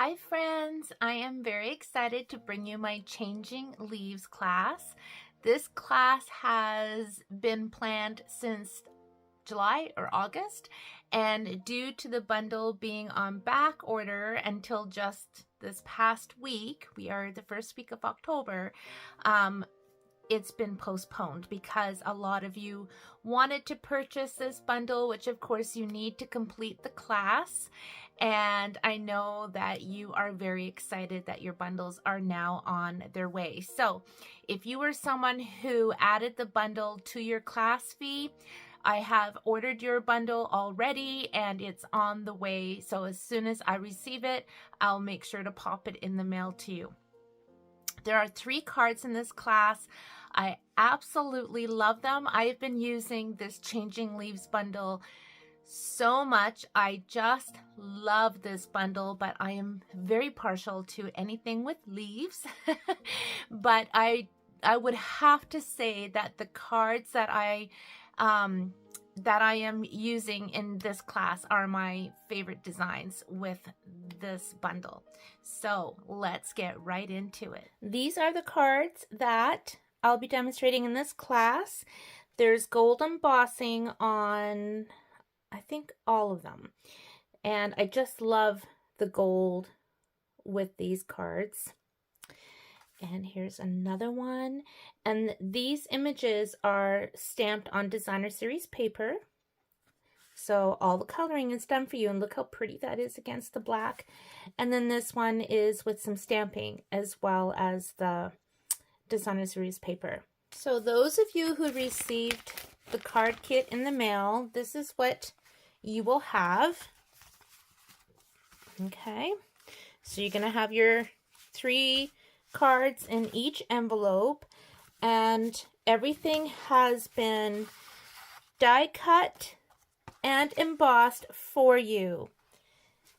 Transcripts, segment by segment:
Hi friends, I am very excited to bring you my Changing Leaves class. This class has been planned since July or August, and due to the bundle being on back order until just this past week, we are the first week of October, it's been postponed because a lot of you wanted to purchase this bundle, which of course you need to complete the class. And I know that you are very excited that your bundles are now on their way. So if you were someone who added the bundle to your class fee, I have ordered your bundle already and it's on the way. So as soon as I receive it, I'll make sure to pop it in the mail to you. There are 3 cards in this class. I absolutely love them. I've been using this Changing Leaves bundle so much. I just love this bundle, but I am very partial to anything with leaves. But I would have to say that the cards that I am using in this class are my favorite designs with this bundle. So let's get right into it. These are the cards that I'll be demonstrating in this class. There's gold embossing on, I think, all of them. And I just love the gold with these cards. And here's another one. And these images are stamped on designer series paper. So all the coloring is done for you, and look how pretty that is against the black. And then this one is with some stamping as well as the designer series paper. So those of you who received the card kit in the mail, this is what you will have. Okay, so you're gonna have your 3 cards in each envelope, and everything has been die cut and embossed for you.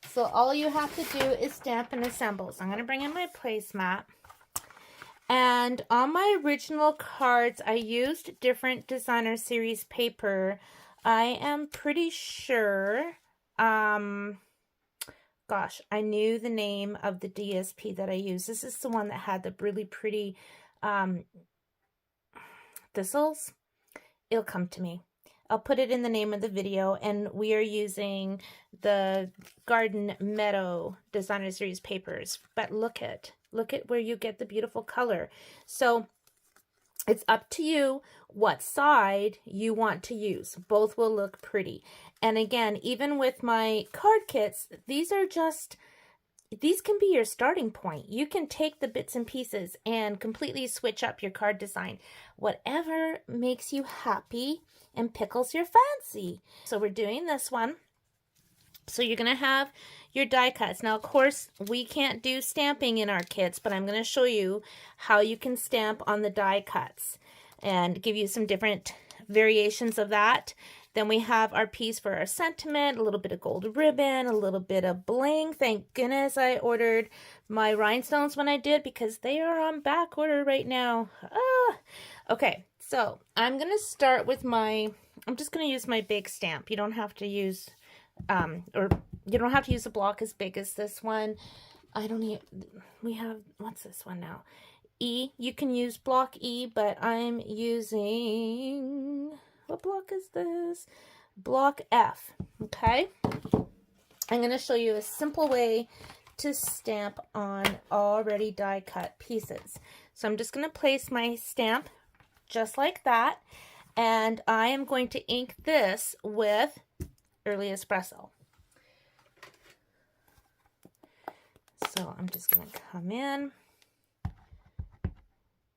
So all you have to do is stamp and assemble. So I'm going to bring in my placemat. And on my original cards, I used different designer series paper. I am pretty sure, gosh, I knew the name of the DSP that I used. This is the one that had the really pretty thistles. It'll come to me. I'll put it in the name of the video, and we are using the Garden Meadow Designer Series papers. But look at where you get the beautiful color. So it's up to you what side you want to use. Both will look pretty. And again, even with my card kits, these can be your starting point. You can take the bits and pieces and completely switch up your card design. Whatever makes you happy and pickles your fancy. So we're doing this one. So you're going to have your die cuts. Now, of course, we can't do stamping in our kits, but I'm going to show you how you can stamp on the die cuts and give you some different variations of that. Then we have our piece for our sentiment, a little bit of gold ribbon, a little bit of bling. Thank goodness I ordered my rhinestones when I did, because they are on back order right now. Okay, so I'm going to start with I'm just going to use my big stamp. You don't have to use, you don't have to use a block as big as this one. We have, what's this one now? E. You can use block E, but I'm using... What block is this? Block F, okay? I'm going to show you a simple way to stamp on already die cut pieces. So I'm just going to place my stamp just like that, and I am going to ink this with Early Espresso. So I'm just going to come in,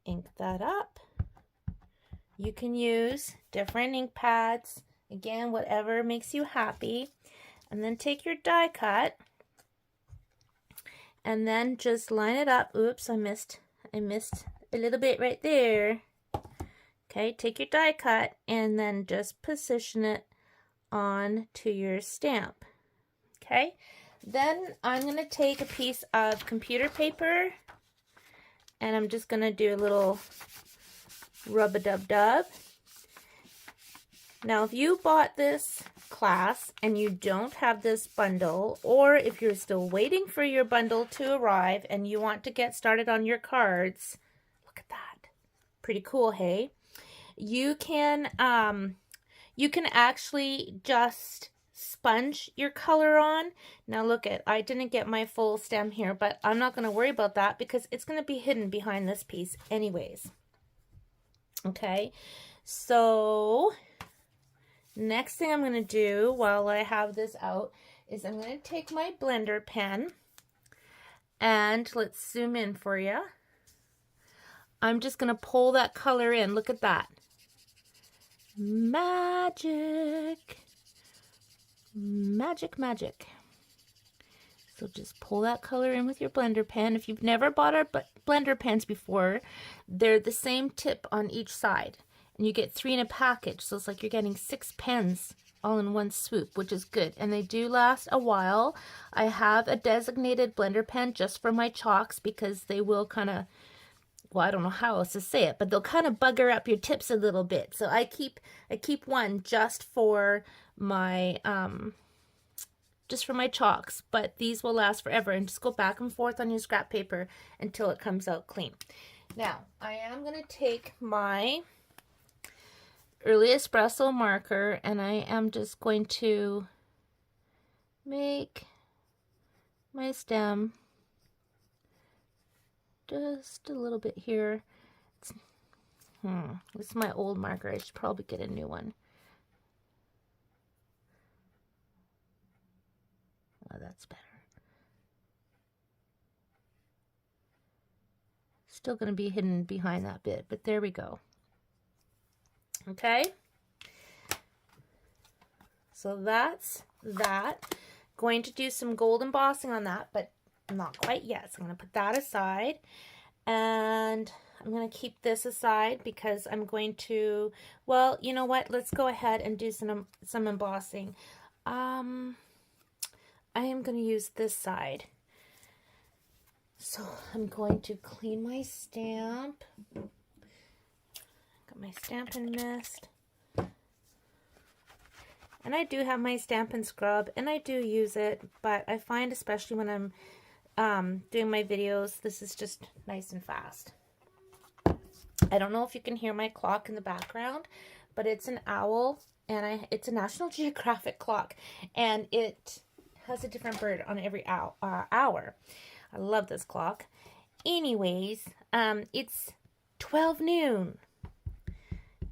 ink that up. You can use different ink pads, again, whatever makes you happy. And then take your die cut and then just line it up. Oops, I missed a little bit right there. Okay, take your die cut and then just position it on to your stamp. Okay, then I'm going to take a piece of computer paper and I'm just going to do a little rub-a-dub-dub. Now, if you bought this class and you don't have this bundle, or if you're still waiting for your bundle to arrive and you want to get started on your cards, look at that. Pretty cool, hey? You can actually just sponge your color on. Now look at, I didn't get my full stem here, but I'm not going to worry about that because it's going to be hidden behind this piece anyways. Okay, so next thing I'm going to do while I have this out is I'm going to take my blender pen and let's zoom in for you. I'm just going to pull that color in. Look at that. Magic. Magic, magic. So just pull that color in with your blender pen. If you've never bought our blender pens before, they're the same tip on each side. And you get 3 in a package. So it's like you're getting 6 pens all in one swoop, which is good. And they do last a while. I have a designated blender pen just for my chalks because they will kind of, well, I don't know how else to say it, but they'll kind of bugger up your tips a little bit. So I keep one just for my chalks, but these will last forever, and just go back and forth on your scrap paper until it comes out clean. Now, I am going to take my early espresso marker and I am just going to make my stem just a little bit here. This is my old marker. I should probably get a new one. Oh, that's better. Still going to be hidden behind that bit, but there we go. Okay. So that's that. Going to do some gold embossing on that, but not quite yet. So I'm going to put that aside. And I'm going to keep this aside because I'm going to, well, you know what? Let's go ahead and do some embossing. I am going to use this side. So I'm going to clean my stamp. Got my Stampin' Mist. And I do have my Stampin' Scrub, and I do use it, but I find especially when I'm doing my videos, this is just nice and fast. I don't know if you can hear my clock in the background, but it's an owl, and it's a National Geographic clock, and it has a different bird on every hour. I love this clock. Anyways, it's 12 noon.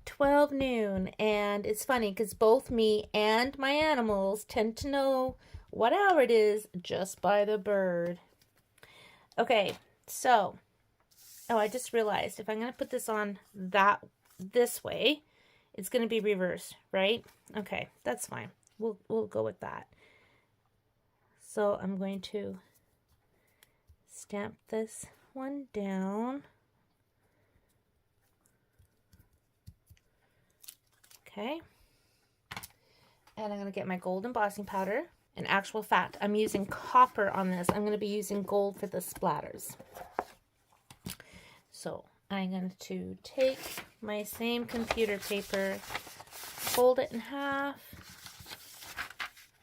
12 noon, and it's funny because both me and my animals tend to know what hour it is just by the bird. Okay, so, oh, I just realized if I'm going to put this on this way, it's going to be reversed, right? Okay, that's fine. We'll go with that. So I'm going to stamp this one down. Okay. And I'm going to get my gold embossing powder. In actual fact, I'm using copper on this. I'm going to be using gold for the splatters. So I'm going to take my same computer paper, fold it in half,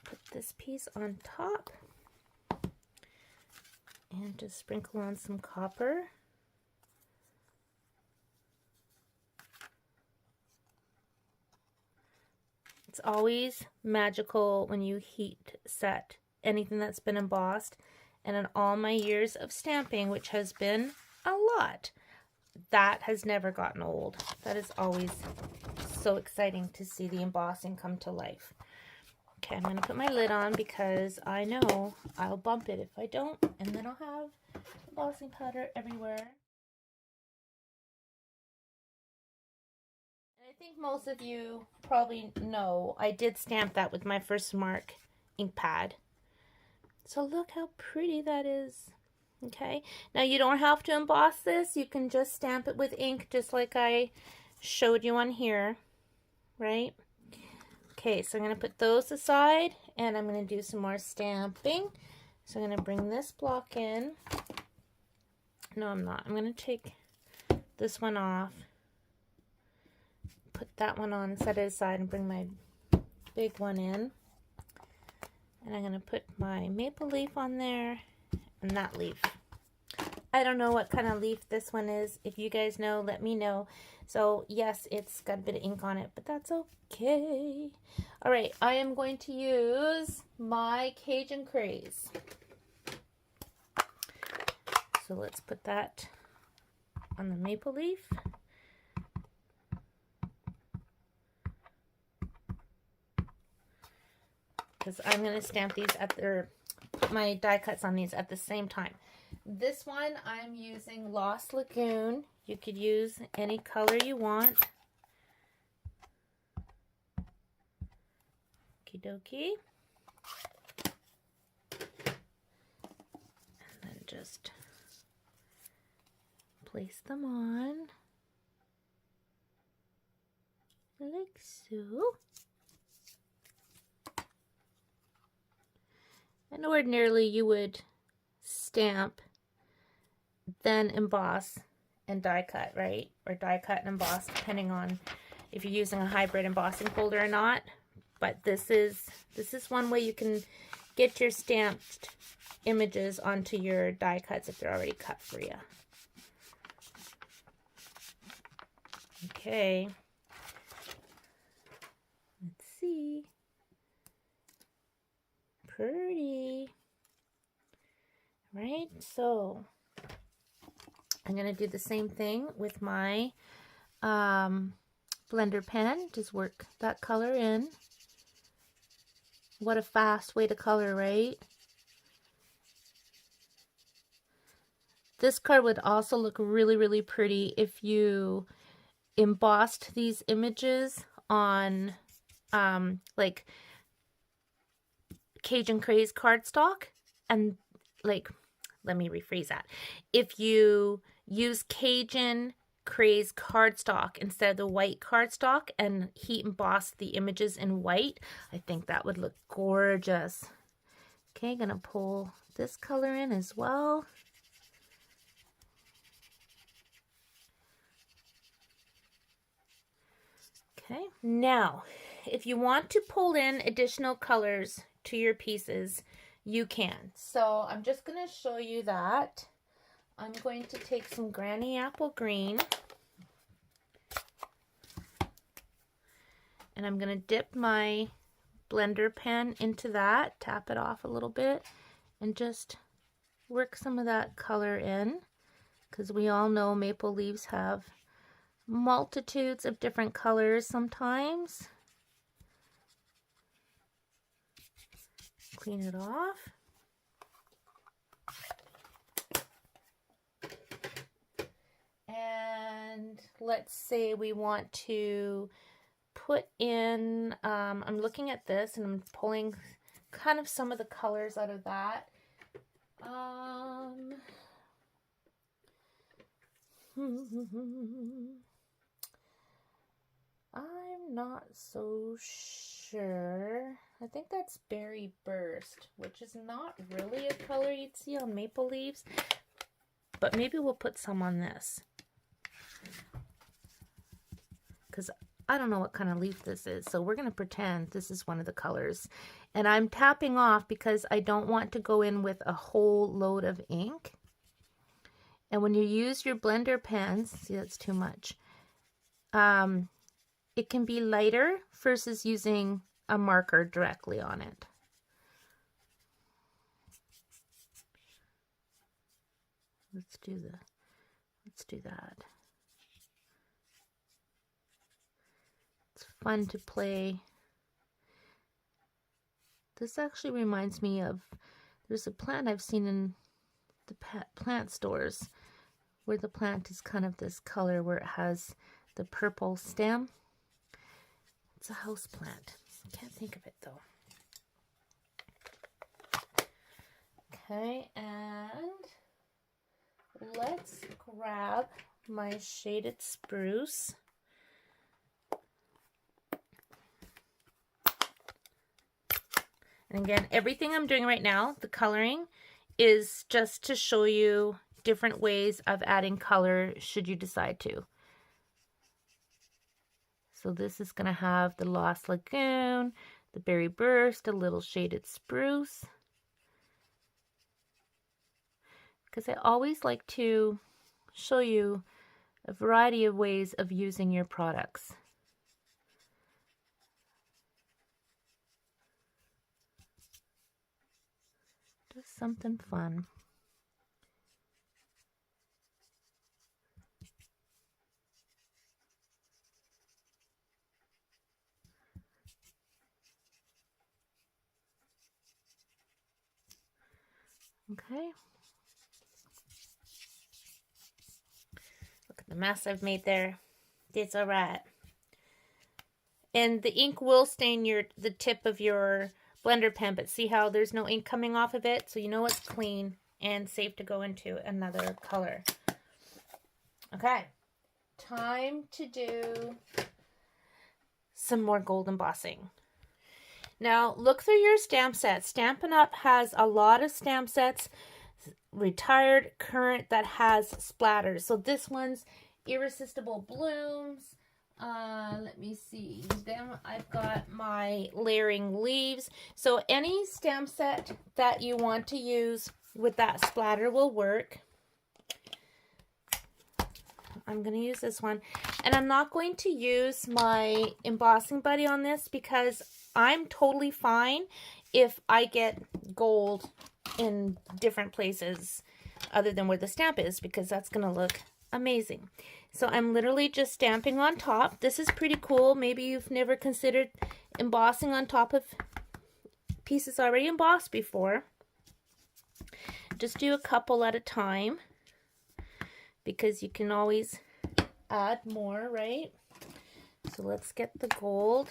put this piece on top, and just sprinkle on some copper. It's always magical when you heat set anything that's been embossed, and in all my years of stamping, which has been a lot, that has never gotten old. That is always so exciting to see the embossing come to life. Okay, I'm going to put my lid on because I know I'll bump it if I don't, and then I'll have embossing powder everywhere. I think most of you probably know I did stamp that with my first Mark ink pad. So look how pretty that is. Okay, now you don't have to emboss this. You can just stamp it with ink just like I showed you on here, right? Okay, so I'm going to put those aside and I'm going to do some more stamping. So I'm going to bring this block in. No, I'm not. I'm going to take this one off. Put that one on, set it aside, and bring my big one in. And I'm going to put my maple leaf on there and that leaf. I don't know what kind of leaf this one is. If you guys know, let me know. So yes, it's got a bit of ink on it, but that's okay. All right, I am going to use my Cajun Craze. So let's put that on the maple leaf. Because I'm going to stamp these at their, put my die cuts on these at the same time. This one I'm using Lost Lagoon. You could use any color you want. Okie dokie. And then just place them on like so. And ordinarily you would stamp, then emboss and die cut, right? Or die cut and emboss, depending on if you're using a hybrid embossing folder or not. But this is one way you can get your stamped images onto your die cuts if they're already cut for you. Okay. Let's see. Pretty. Right, so I'm going to do the same thing with my blender pen. Just work that color in. What a fast way to color, right? This card would also look really, really pretty if you embossed these images on like Cajun Craze cardstock, and like, let me rephrase that. If you use Cajun Craze cardstock instead of the white cardstock and heat emboss the images in white, I think that would look gorgeous. Okay, gonna pull this color in as well. Okay, now if you want to pull in additional colors to your pieces, you can. So I'm just going to show you that. I'm going to take some Granny Apple Green and I'm going to dip my blender pen into that, tap it off a little bit, and just work some of that color in, because we all know maple leaves have multitudes of different colors sometimes. Clean it off. And let's say we want to put in, I'm looking at this and I'm pulling kind of some of the colors out of that. I'm not so sure. I think that's Berry Burst, which is not really a color you'd see on maple leaves, but maybe we'll put some on this, because I don't know what kind of leaf this is, so we're going to pretend this is one of the colors. And I'm tapping off because I don't want to go in with a whole load of ink. And when you use your blender pens, see, that's too much. It can be lighter versus using a marker directly on it. Let's do that. It's fun to play. This actually reminds me of, there's a plant I've seen in the plant stores where the plant is kind of this color where it has the purple stem. It's a house plant. Can't think of it though. Okay, and let's grab my shaded spruce. And again, everything I'm doing right now, the coloring, is just to show you different ways of adding color should you decide to. So this is going to have the Lost Lagoon. the Berry Burst, a little shaded spruce. Because I always like to show you a variety of ways of using your products. Just something fun. Okay. Look at the mess I've made there. It's all right. And the ink will stain the tip of your blender pen, but see how there's no ink coming off of it? So you know it's clean and safe to go into another color. Okay, time to do some more gold embossing. Now look through your stamp sets. Stampin' Up! Has a lot of stamp sets, retired, current, that has splatters. So this one's Irresistible Blooms. Let me see. Then I've got my Layering Leaves. So any stamp set that you want to use with that splatter will work. I'm going to use this one. And I'm not going to use my embossing buddy on this because I'm totally fine if I get gold in different places other than where the stamp is, because that's going to look amazing. So I'm literally just stamping on top. This is pretty cool. Maybe you've never considered embossing on top of pieces already embossed before. Just do a couple at a time, because you can always add more, right? So let's get the gold.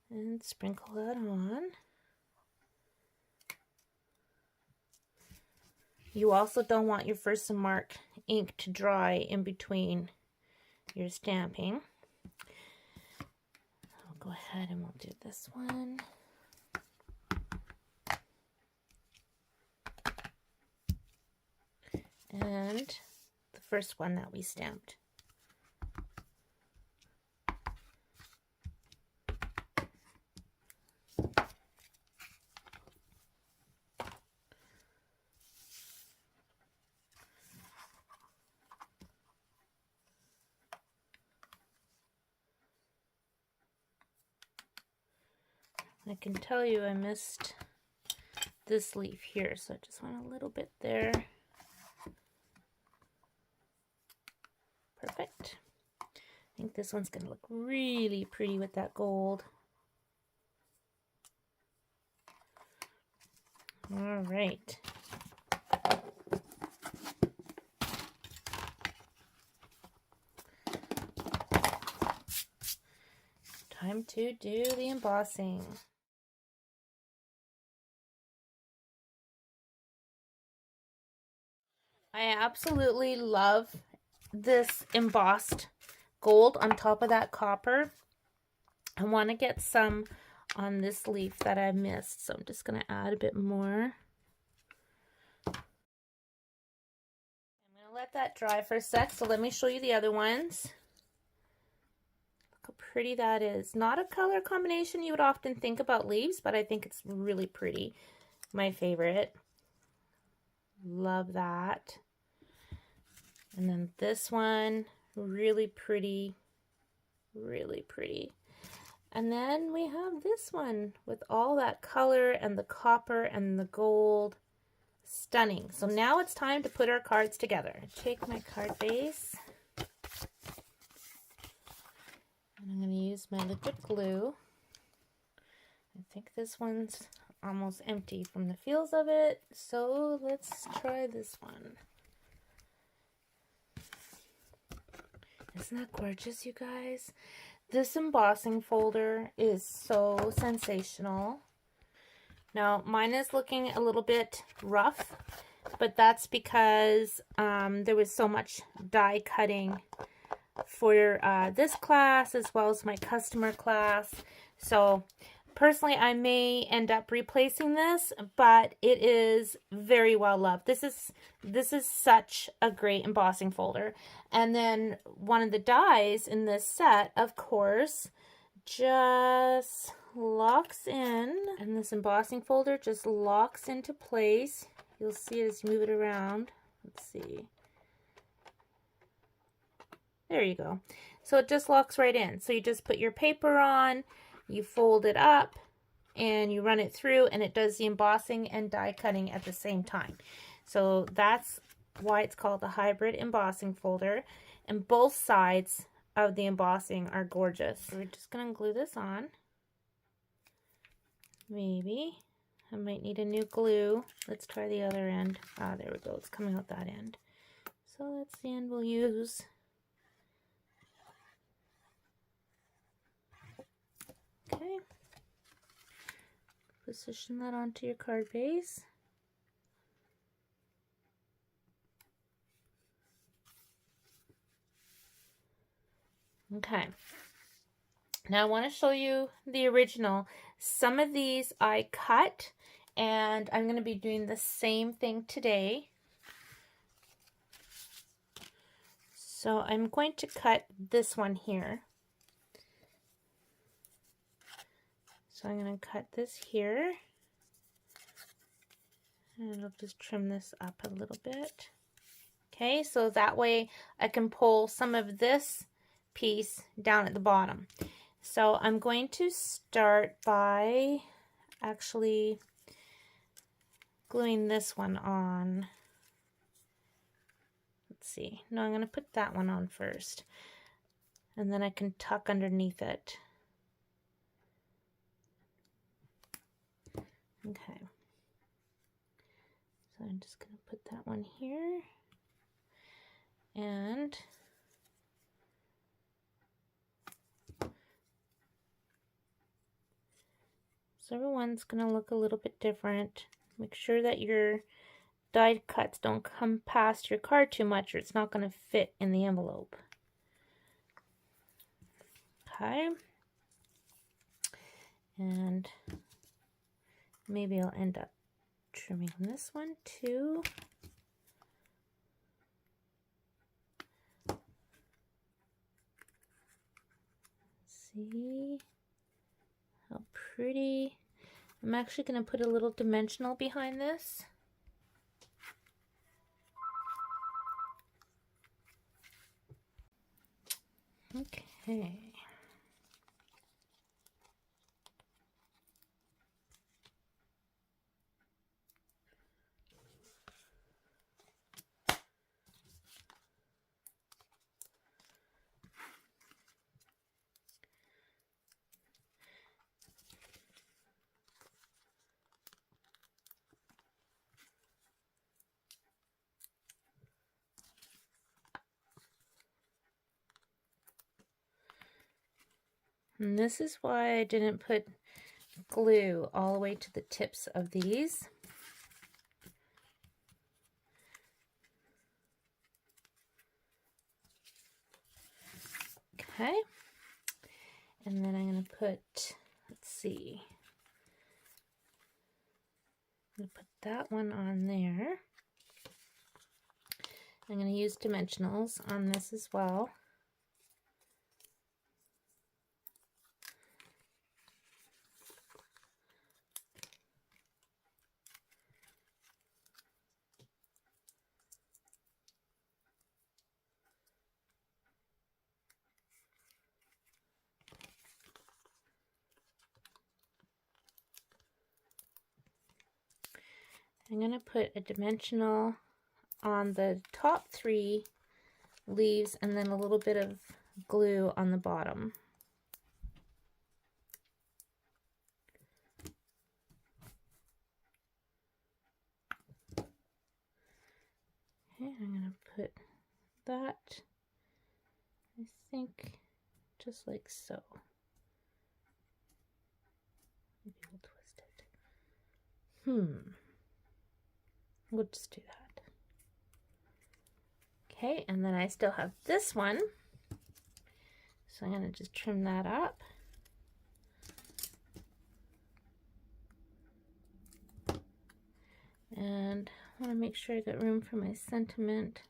And sprinkle that on. You also don't want your Versamark ink to dry in between your stamping. I'll go ahead and we'll do this one. And the first one that we stamped. I can tell you I missed this leaf here, so I just want a little bit there. Perfect. I think this one's going to look really pretty with that gold. All right. Time to do the embossing. I absolutely love this embossed gold on top of that copper. I want to get some on this leaf that I missed, so I'm just going to add a bit more. I'm going to let that dry for a sec, so let me show you the other ones. Look how pretty that is. Not a color combination you would often think about leaves, but I think it's really pretty. My favorite. Love that. And then this one, really pretty, really pretty. And then we have this one with all that color and the copper and the gold. Stunning. So now it's time to put our cards together. Take my card base. And I'm going to use my liquid glue. I think this one's almost empty from the feels of it. So let's try this one. Isn't that gorgeous, you guys? This embossing folder is so sensational. Now, mine is looking a little bit rough, but that's because there was so much die cutting for this class as well as my customer class. So Personally, I may end up replacing this, but it is very well loved. This is such a great embossing folder. And then one of the dies in this set, of course, just locks in, and this embossing folder just locks into place. You'll see it as you move it around. Let's see. There you go. So it just locks right in. So you just put your paper on, you fold it up, and you run it through, and it does the embossing and die cutting at the same time. So that's why it's called the hybrid embossing folder. And both sides of the embossing are gorgeous. So we're just going to glue this on. Maybe. I might need a new glue. Let's try the other end. Ah, there we go. It's coming out that end. So that's the end we'll use. Okay. Position that onto your card base. Okay. Now I want to show you the original. Some of these I cut, and I'm going to be doing the same thing today. So I'm going to cut this one here. So I'm going to cut this here, and I'll just trim this up a little bit. Okay, so that way I can pull some of this piece down at the bottom. So I'm going to start by actually gluing this one on. Let's see. No, I'm going to put that one on first, and then I can tuck underneath it. Okay. So I'm just going to put that one here, and so everyone's going to look a little bit different. Make sure that your die cuts don't come past your card too much, or it's not going to fit in the envelope. Okay. And maybe I'll end up trimming this one too. See how pretty. I'm actually going to put a little dimensional behind this. Okay. And this is why I didn't put glue all the way to the tips of these. Okay. And then I'm going to put, let's see, I'm going to put that one on there. I'm going to use dimensionals on this as well. I'm going to put a dimensional on the top 3 leaves and then a little bit of glue on the bottom. Okay, I'm going to put that, I think, just like so. Maybe we'll twist it. We'll just do that. Okay, and then I still have this one. So I'm going to just trim that up. And I want to make sure I got room for my sentiment.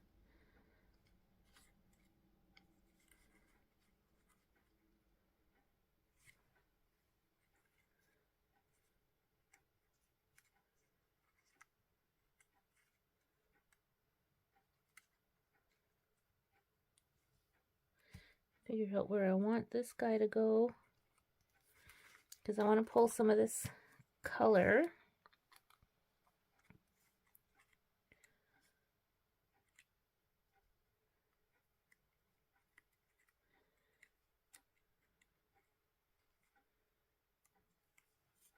Figure out where I want this guy to go, because I want to pull some of this color.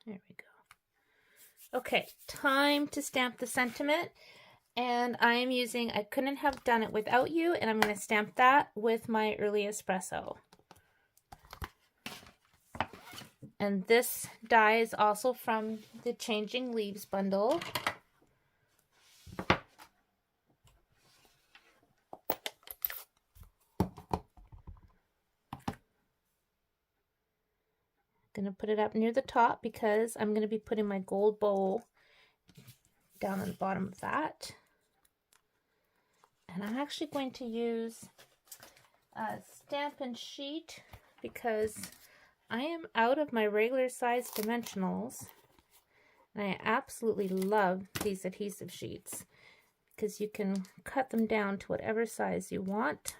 There we go. Okay, time to stamp the sentiment. And I am using, I couldn't have done it without you, and I'm going to stamp that with my early espresso. And this die is also from the Changing Leaves bundle. Going to put it up near the top because I'm going to be putting my gold bow down on the bottom of that. And I'm actually going to use a Stampin' Sheet because I am out of my regular size dimensionals. And I absolutely love these adhesive sheets because you can cut them down to whatever size you want.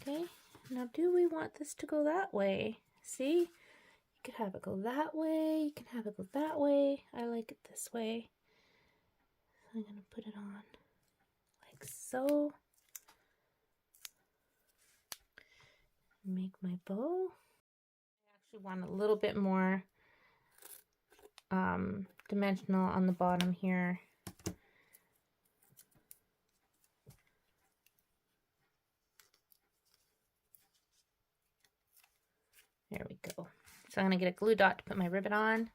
Okay, now do we want this to go that way? See, you could have it go that way, you can have it go that way. I like it this way. I'm going to put it on like so. Make my bow. I actually want a little bit more dimensional on the bottom here. There we go. So I'm going to get a glue dot to put my ribbon on.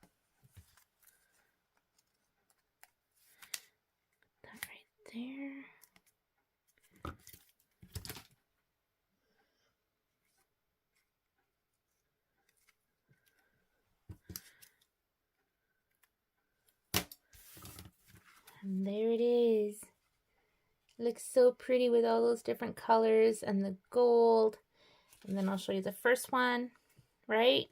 That right there. And there it is. It looks so pretty with all those different colors and the gold. And then I'll show you the first one, right?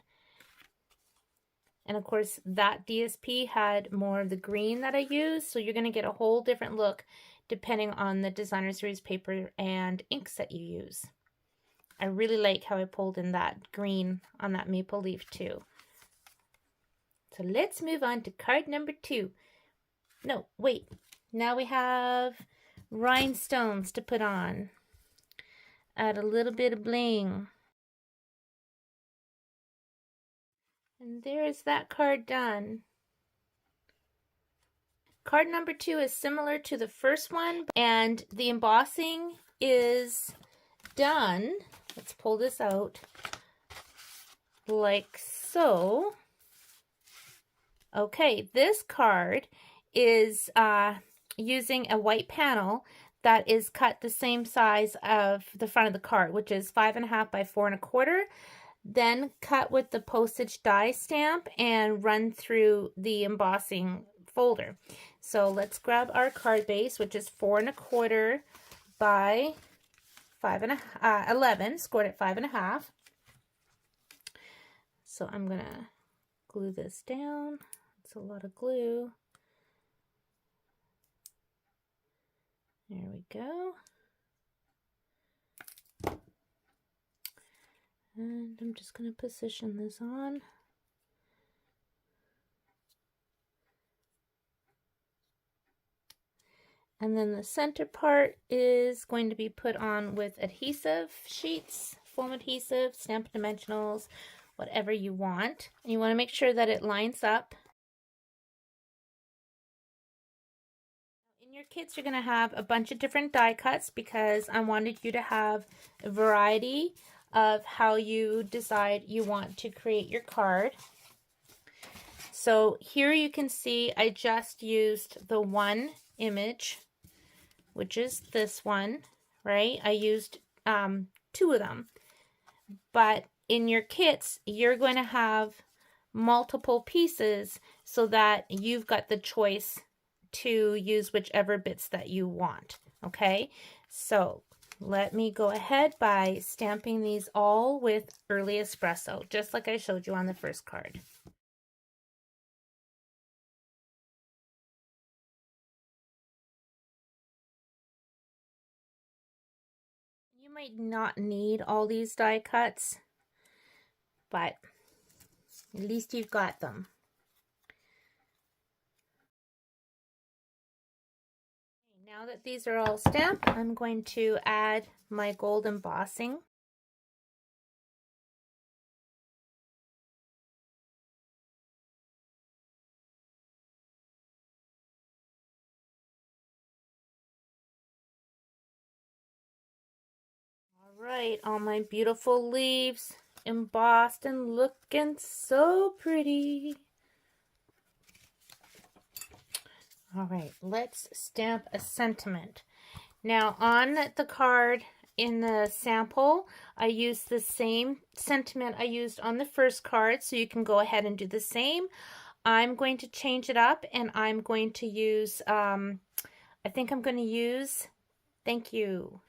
And of course that DSP had more of the green that I used. So you're going to get a whole different look depending on the designer series paper and inks that you use. I really like how I pulled in that green on that maple leaf too. So let's move on to card number 2. No, wait. Now we have rhinestones to put on. Add a little bit of bling. And there's that card done. Card number 2 is similar to the first one, and the embossing is done. Let's pull this out like so. Okay, this card is using a white panel that is cut the same size of the front of the card, which is 5.5 by 4 1/4. Then cut with the postage die stamp and run through the embossing folder. So let's grab our card base, which is 4 1/4 by 11, scored at 5.5. So I'm gonna glue this down. It's a lot of glue. There we go. And I'm just going to position this on. And then the center part is going to be put on with adhesive sheets, foam adhesive, Stampin' Dimensionals, whatever you want. And you want to make sure that it lines up. In your kits, you're going to have a bunch of different die cuts because I wanted you to have a variety of how you decide you want to create your card. So here you can see I just used the one image, which is this one, right? I used 2 of them. But in your kits, you're going to have multiple pieces so that you've got the choice to use whichever bits that you want. Okay, so let me go ahead by stamping these all with Early Espresso, just like I showed you on the first card. You might not need all these die cuts, but at least you've got them. Now that these are all stamped, I'm going to add my gold embossing. All right, all my beautiful leaves embossed and looking so pretty. All right, let's stamp a sentiment. Now on the card in the sample, I used the same sentiment I used on the first card, so you can go ahead and do the same. I'm going to change it up, and I'm going to use, I think I'm going to use thank you.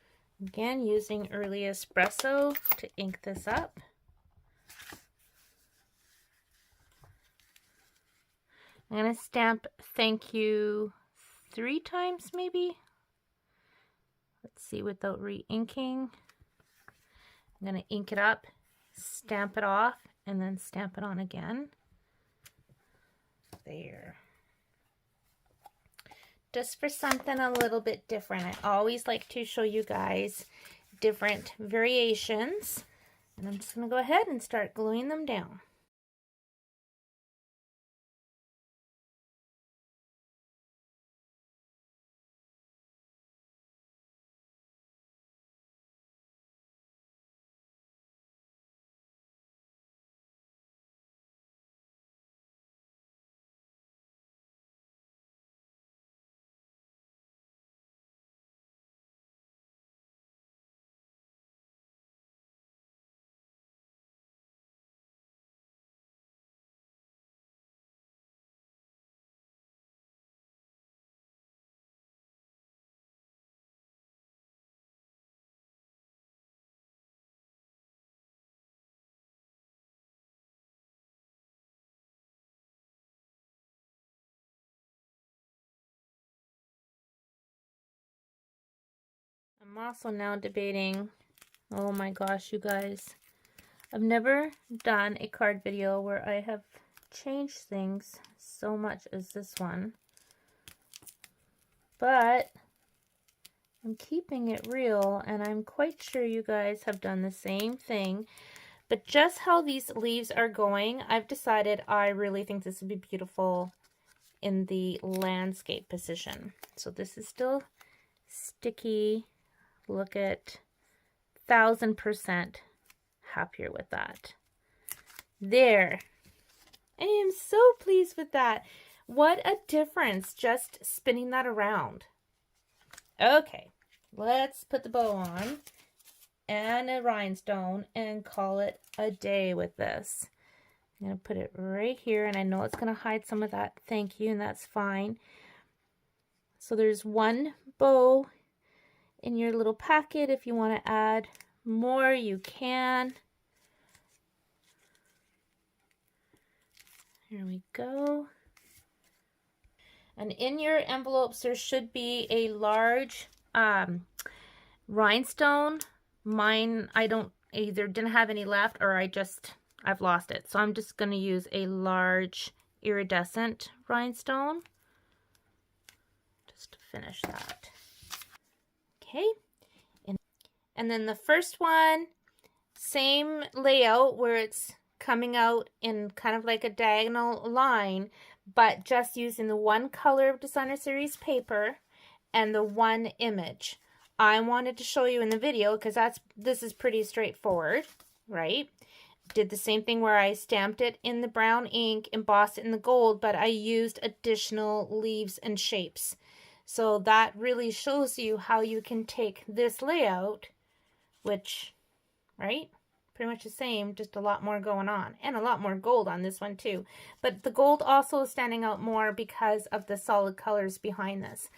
Again, using Early Espresso to ink this up. I'm going to stamp thank you 3 times maybe. Let's see, without re-inking. I'm going to ink it up, stamp it off, and then stamp it on again. There. Just for something a little bit different. I always like to show you guys different variations. And I'm just going to go ahead and start gluing them down. I'm also now debating, oh my gosh, you guys, I've never done a card video where I have changed things so much as this one, but I'm keeping it real, and I'm quite sure you guys have done the same thing. But just how these leaves are going, I've decided I really think this would be beautiful in the landscape position. So this is still sticky. Look at 1000% happier with that. There. I am so pleased with that. What a difference just spinning that around. Okay, let's put the bow on and a rhinestone and call it a day with this. I'm going to put it right here, and I know it's going to hide some of that thank you, and that's fine. So there's one bow in your little packet. If you want to add more, you can. Here we go. And in your envelopes, there should be a large rhinestone. Mine, I either didn't have any left, or I've lost it. So I'm just going to use a large iridescent rhinestone just to finish that. Okay. And then the first one, same layout where it's coming out in kind of like a diagonal line, but just using the one color of Designer Series paper and the one image. I wanted to show you in the video because this is pretty straightforward, right? Did the same thing where I stamped it in the brown ink, embossed it in the gold, but I used additional leaves and shapes. So that really shows you how you can take this layout, which, right, pretty much the same, just a lot more going on, and a lot more gold on this one too. But the gold also is standing out more because of the solid colors behind this.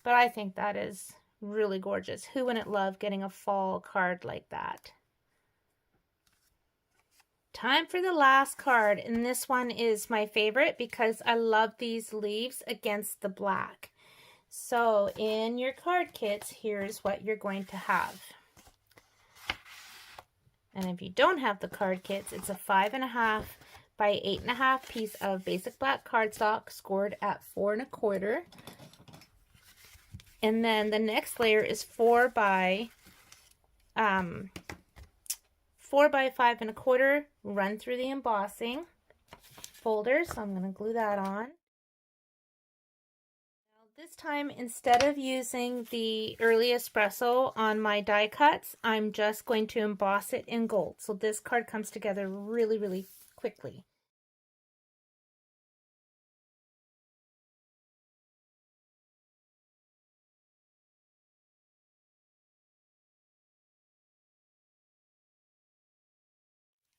But I think that is really gorgeous. Who wouldn't love getting a fall card like that? Time for the last card, and this one is my favorite because I love these leaves against the black. So in your card kits, here's what you're going to have. And if you don't have the card kits, it's a 5.5 by 8.5 piece of basic black cardstock scored at 4 1/4. And then the next layer is 4 by 5 1/4. Run through the embossing folder. So I'm going to glue that on. This time, instead of using the early espresso on my die cuts, I'm just going to emboss it in gold. So this card comes together really, really quickly.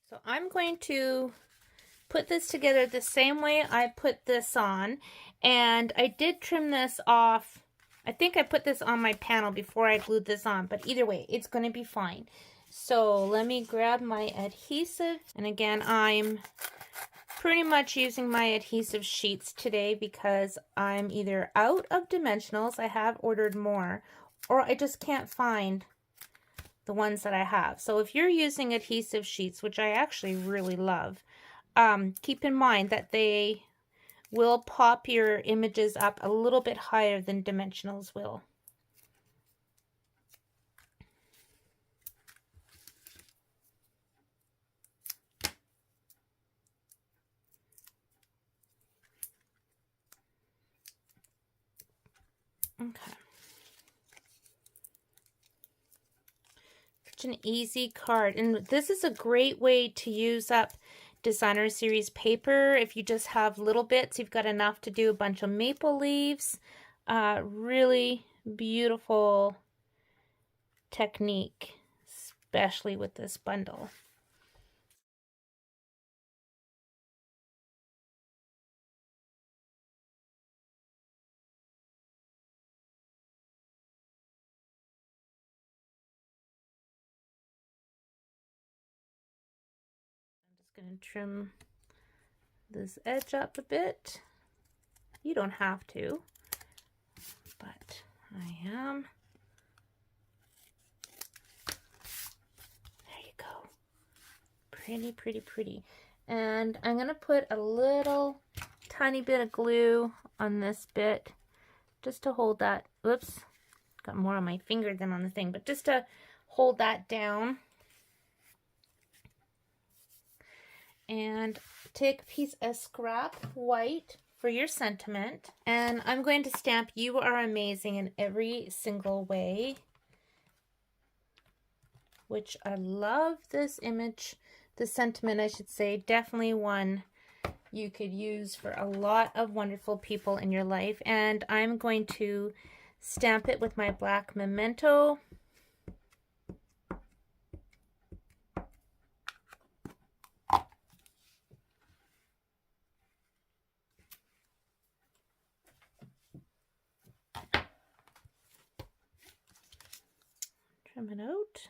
So I'm going to put this together the same way I put this on, and I did trim this off. I think I put this on my panel before I glued this on, but either way, it's going to be fine. So let me grab my adhesive, and again, I'm pretty much using my adhesive sheets today because I'm either out of dimensionals, I have ordered more, or I just can't find the ones that I have. So if you're using adhesive sheets, which I actually really love, keep in mind that they will pop your images up a little bit higher than dimensionals will. Okay. Such an easy card. And this is a great way to use up designer series paper. If you just have little bits, you've got enough to do a bunch of maple leaves. Really beautiful technique, especially with this bundle. Going to trim this edge up a bit. You don't have to, but I am. There you go. Pretty, pretty, pretty. And I'm going to put a little tiny bit of glue on this bit just to hold that. Whoops, got more on my finger than on the thing, but just to hold that down. And take a piece of scrap white for your sentiment, and I'm going to stamp "You are amazing" in every single way, which I love this image, the sentiment I should say, definitely one you could use for a lot of wonderful people in your life. And I'm going to stamp it with my black memento. Trim it out.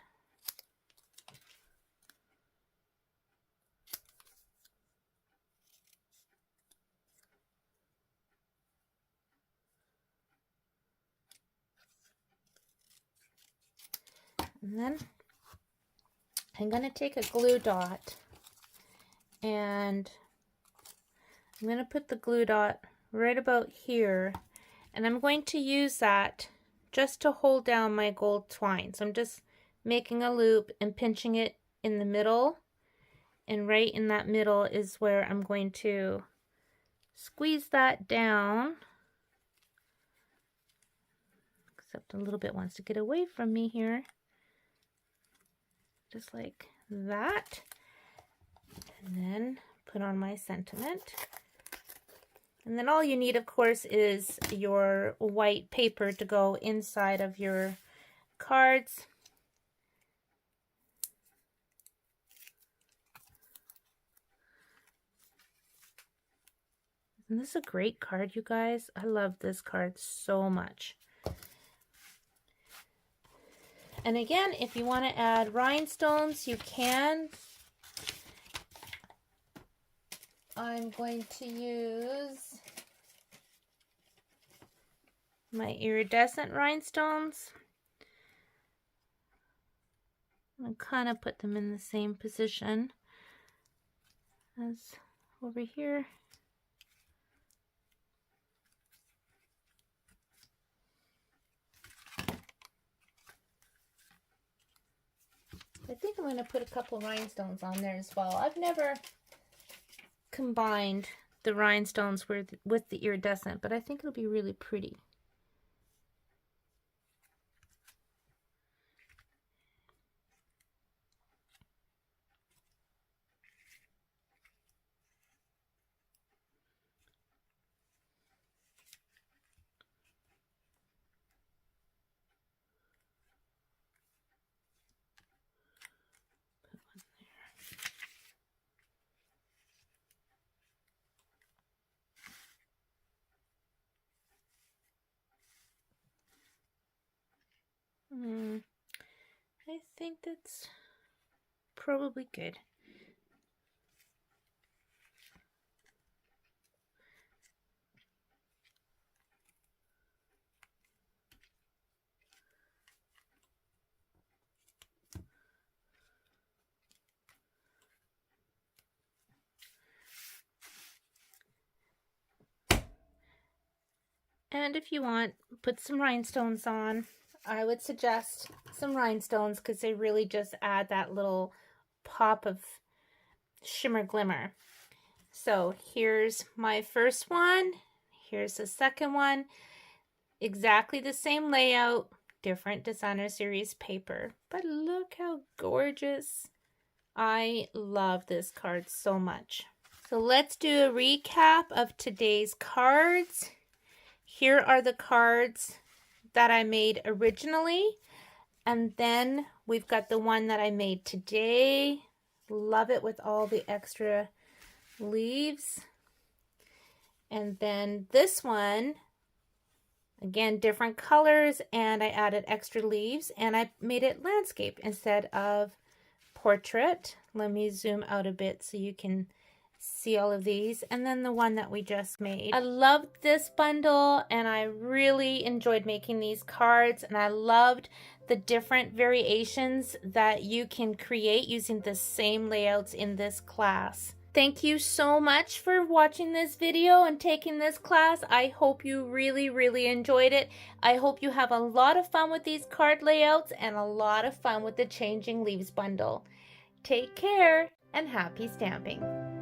And then I'm going to take a glue dot, and I'm going to put the glue dot right about here, and I'm going to use that just to hold down my gold twine. So I'm just making a loop and pinching it in the middle, and right in that middle is where I'm going to squeeze that down, except a little bit wants to get away from me here, just like that, and then put on my sentiment. And then all you need, of course, is your white paper to go inside of your cards. And this is a great card, you guys. I love this card so much. And again, if you want to add rhinestones, you can. I'm going to use my iridescent rhinestones. I'll kind of put them in the same position as over here. I think I'm going to put a couple rhinestones on there as well. I've never combined the rhinestones with the iridescent, but I think it'll be really pretty. I think that's probably good. And if you want, put some rhinestones on. I would suggest some rhinestones because they really just add that little pop of shimmer glimmer. So here's my first one. Here's the second one. Exactly the same layout, different designer series paper. But look how gorgeous. I love this card so much. So let's do a recap of today's cards. Here are the cards that I made originally, and then we've got the one that I made today. Love it with all the extra leaves. And then this one, again, different colors, and I added extra leaves, and I made it landscape instead of portrait. Let me zoom out a bit so you can see all of these. And then the one that we just made. I loved this bundle, and I really enjoyed making these cards, and I loved the different variations that you can create using the same layouts in this class. Thank you so much for watching this video and taking this class. I hope you really enjoyed it. I hope you have a lot of fun with these card layouts and a lot of fun with the Changing Leaves bundle. Take care and happy stamping.